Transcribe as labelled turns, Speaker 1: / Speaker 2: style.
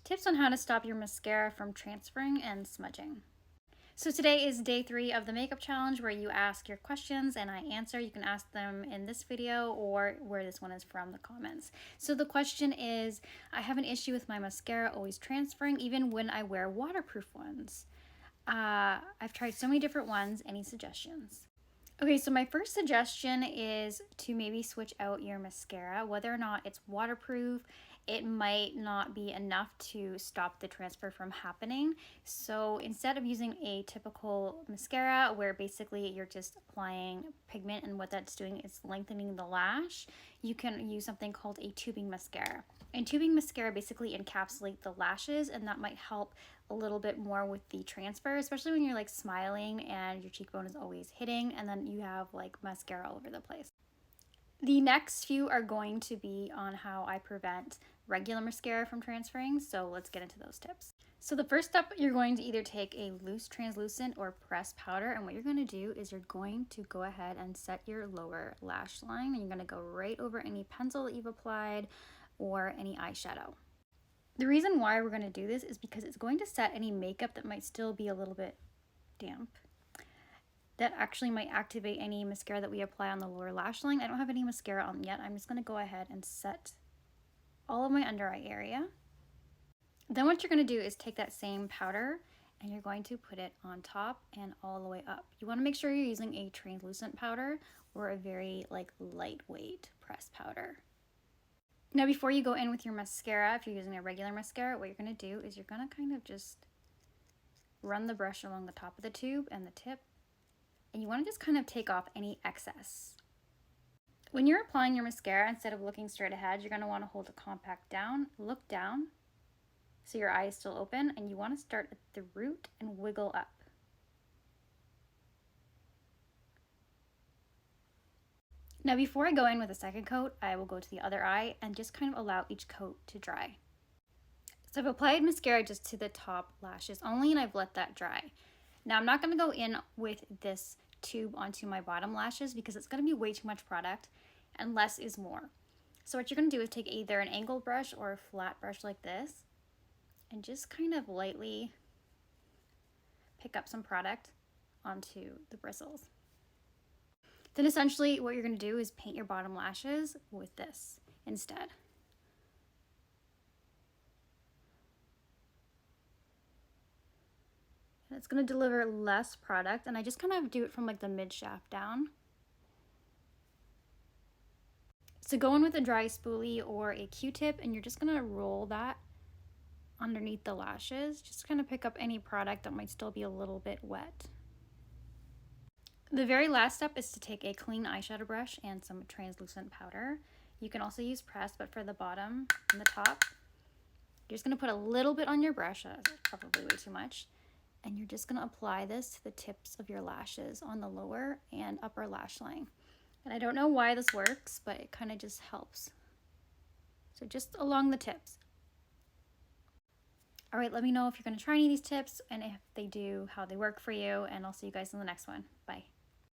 Speaker 1: Tips on how to stop your mascara from transferring and smudging. So today is day 3 of the makeup challenge where you ask your questions and I answer. You can ask them in this video or where this one is from, the comments. So the question is, I have an issue with my mascara always transferring even when I wear waterproof ones. I've tried so many different ones. Any suggestions? Okay, so my first suggestion is to maybe switch out your mascara. Whether or not it's waterproof, it might not be enough to stop the transfer from happening. So instead of using a typical mascara where basically you're just applying pigment and what that's doing is lengthening the lash, you can use something called a tubing mascara. And tubing mascara basically encapsulates the lashes, and that might help a little bit more with the transfer, especially when you're like smiling and your cheekbone is always hitting and then you have like mascara all over the place. The next few are going to be on how I prevent regular mascara from transferring, so let's get into those tips. So the first step, you're going to either take a loose translucent or pressed powder, and what you're going to do is you're going to go ahead and set your lower lash line, and you're going to go right over any pencil that you've applied or any eyeshadow. The reason why we're going to do this is because it's going to set any makeup that might still be a little bit damp. That actually might activate any mascara that we apply on the lower lash line. I don't have any mascara on yet. I'm just going to go ahead and set all of my under eye area. Then what you're going to do is take that same powder and you're going to put it on top and all the way up. You want to make sure you're using a translucent powder or a very lightweight pressed powder. Now before you go in with your mascara, if you're using a regular mascara, what you're going to do is you're going to kind of just run the brush along the top of the tube and the tip, and you want to just kind of take off any excess. When you're applying your mascara, instead of looking straight ahead, you're going to want to hold the compact down, look down, so your eye is still open, and you want to start at the root and wiggle up. Now before I go in with a second coat, I will go to the other eye and just kind of allow each coat to dry. So I've applied mascara just to the top lashes only, and I've let that dry. Now I'm not going to go in with this tube onto my bottom lashes because it's going to be way too much product and less is more. So what you're going to do is take either an angled brush or a flat brush like this and just kind of lightly pick up some product onto the bristles. Then essentially what you're going to do is paint your bottom lashes with this instead. And it's going to deliver less product, and I just kind of do it from like the mid shaft down. So go in with a dry spoolie or a Q-tip and you're just going to roll that underneath the lashes. Just kind of pick up any product that might still be a little bit wet. The very last step is to take a clean eyeshadow brush and some translucent powder. You can also use pressed, but for the bottom and the top, you're just going to put a little bit on your brush, that's probably way too much, and you're just going to apply this to the tips of your lashes on the lower and upper lash line. And I don't know why this works, but it kind of just helps. So just along the tips. All right, let me know if you're going to try any of these tips and if they do, how they work for you, and I'll see you guys in the next one. Bye.